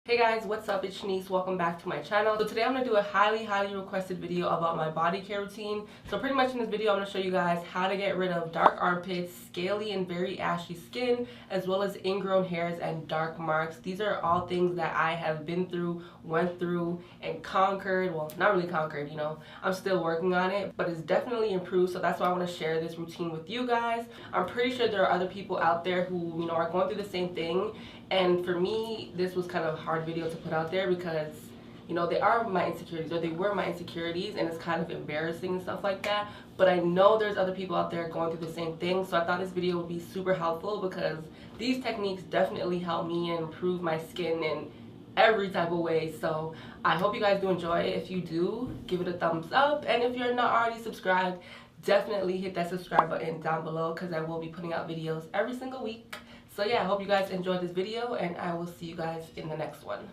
Hey guys, what's up? It's Shanice. Welcome back to my channel. So today I'm going to do a highly requested video about my body care routine. So pretty much in this video I'm going to show you guys how to get rid of dark armpits, scaly and very ashy skin, as well as ingrown hairs and dark marks. These are all things that I have been through, went through, and conquered. Well, not really conquered, you know. I'm still working on it, but it's definitely improved. So that's why I want to share this routine with you guys. I'm pretty sure there are other people out there who, you know, are going through the same thing. And for me, this was kind of a hard video to put out there because, you know, they are my insecurities, or they were my insecurities, and it's kind of embarrassing and stuff like that. But I know there's other people out there going through the same thing, so I thought this video would be super helpful because these techniques definitely help me and improve my skin in every type of way. So I hope you guys do enjoy it. If you do, give it a thumbs up, and if you're not already subscribed, definitely hit that subscribe button down below because I will be putting out videos every single week. So yeah, I hope you guys enjoyed this video, and I will see you guys in the next one.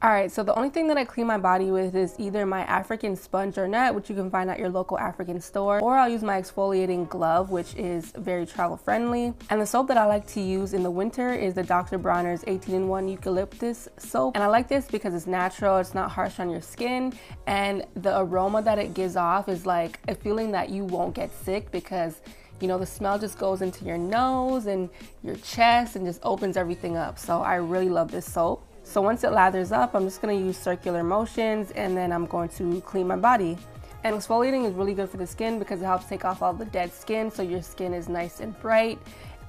Alright, so the only thing that I clean my body with is either my African sponge or net, which you can find at your local African store, or I'll use my exfoliating glove, which is very travel friendly. And the soap that I like to use in the winter is the Dr. Bronner's 18-in-1 eucalyptus soap. And I like this because it's natural, it's not harsh on your skin, and the aroma that it gives off is like a feeling that you won't get sick because, you know, the smell just goes into your nose and your chest and just opens everything up. So I really love this soap. So once it lathers up, I'm just going to use circular motions, and then I'm going to clean my body. And exfoliating is really good for the skin because it helps take off all the dead skin, so your skin is nice and bright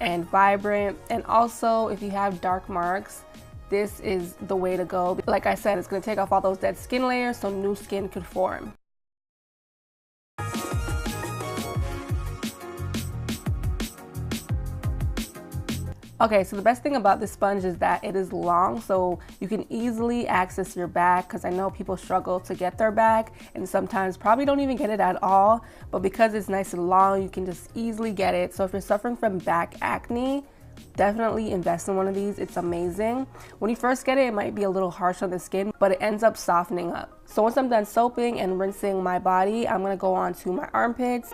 and vibrant. And also, if you have dark marks, this is the way to go. Like I said, it's going to take off all those dead skin layers so new skin could form. Okay, so the best thing about this sponge is that it is long, so you can easily access your back, because I know people struggle to get their back and sometimes probably don't even get it at all, but because it's nice and long, you can just easily get it. So if you're suffering from back acne, definitely invest in one of these. It's amazing. When you first get it, it might be a little harsh on the skin, but it ends up softening up. So once I'm done soaping and rinsing my body, I'm gonna go on to my armpits.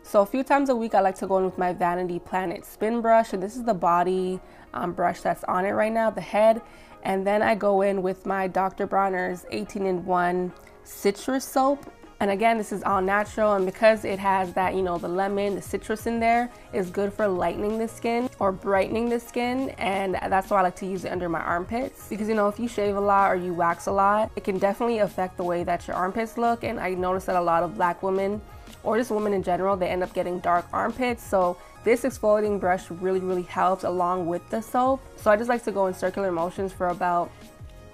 So a few times a week, I like to go in with my Vanity Planet spin brush, and this is the body brush that's on it right now, the head. And then I go in with my Dr. Bronner's 18-in-1 citrus soap. And again, this is all natural, and because it has that, you know, the lemon, the citrus in there, is good for lightening the skin or brightening the skin. And that's why I like to use it under my armpits, because, you know, if you shave a lot or you wax a lot, it can definitely affect the way that your armpits look. And I noticed that a lot of black women, or just women in general, they end up getting dark armpits. So this exfoliating brush really helps along with the soap. So I just like to go in circular motions for about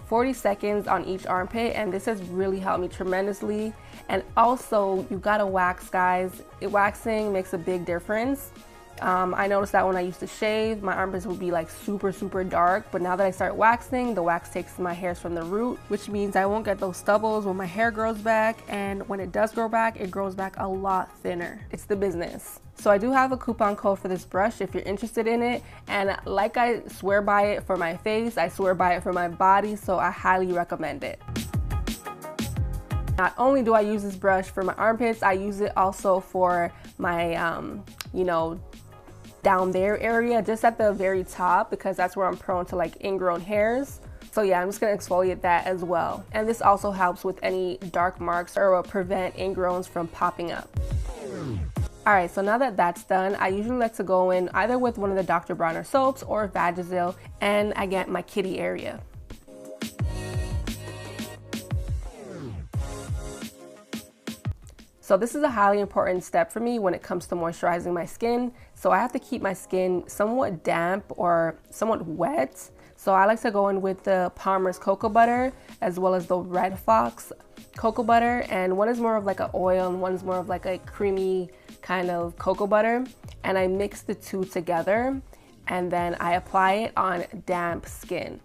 40 seconds on each armpit, and this has really helped me tremendously. And also, you gotta wax, guys. Waxing makes a big difference. I noticed that when I used to shave, my armpits would be like super dark, but now that I start waxing, the wax takes my hairs from the root, which means I won't get those stubbles when my hair grows back, and when it does grow back, it grows back a lot thinner. It's the business. So I do have a coupon code for this brush if you're interested in it, and like I swear by it for my face, I swear by it for my body, so I highly recommend it. Not only do I use this brush for my armpits, I use it also for my, you know, down there area, just at the very top, because that's where I'm prone to like ingrown hairs. So yeah, I'm just gonna exfoliate that as well. And this also helps with any dark marks or will prevent ingrowns from popping up. Alright, so now that that's done, I usually like to go in either with one of the Dr. Bronner soaps or Vagisil, and I get my kitty area. So this is a highly important step for me when it comes to moisturizing my skin. So I have to keep my skin somewhat damp or somewhat wet. So I like to go in with the Palmer's cocoa butter as well as the Red Fox cocoa butter. And one is more of like an oil and one is more of like a creamy kind of cocoa butter. And I mix the two together, and then I apply it on damp skin.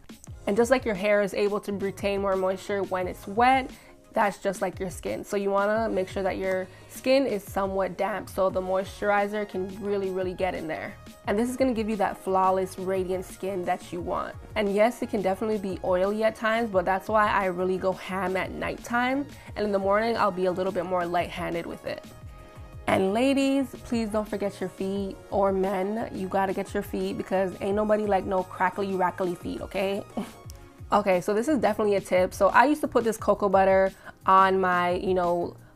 And just like your hair is able to retain more moisture when it's wet, that's just like your skin. So you wanna make sure that your skin is somewhat damp so the moisturizer can really get in there. And this is gonna give you that flawless, radiant skin that you want. And yes, it can definitely be oily at times, but that's why I really go ham at nighttime. And in the morning, I'll be a little bit more light-handed with it. And ladies, please don't forget your feet, or men, you gotta get your feet because ain't nobody like no crackly rackly feet, okay? Okay, so this is definitely a tip. So I used to put this cocoa butter on my,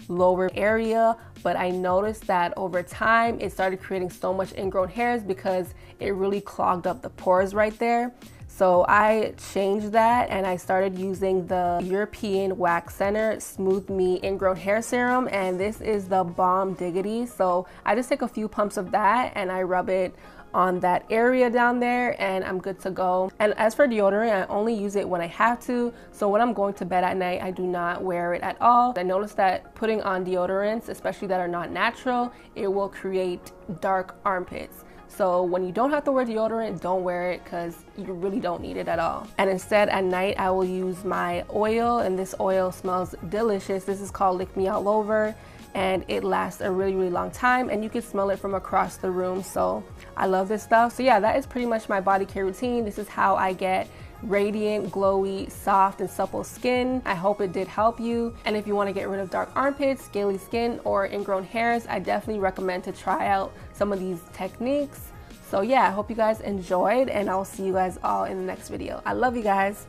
lower area, but I noticed that over time it started creating so much ingrown hairs because it really clogged up the pores right there. So I changed that and I started using the European Wax Center Smooth Me Ingrown Hair Serum, and this is the Bomb Diggity. So I just take a few pumps of that and I rub it on that area down there and I'm good to go. And as for deodorant, I only use it when I have to. So when I'm going to bed at night, I do not wear it at all. I noticed that putting on deodorants, especially that are not natural, it will create dark armpits. So when you don't have to wear deodorant, don't wear it because you really don't need it at all. And instead at night, I will use my oil, and this oil smells delicious. This is called Lick Me All Over, and it lasts a really, really long time, and you can smell it from across the room. So I love this stuff. So yeah, that is pretty much my body care routine. This is how I get radiant, glowy, soft, and supple skin. I hope it did help you. And if you want to get rid of dark armpits, scaly skin, or ingrown hairs, I definitely recommend to try out some of these techniques. So yeah, I hope you guys enjoyed, and I'll see you guys all in the next video. I love you guys.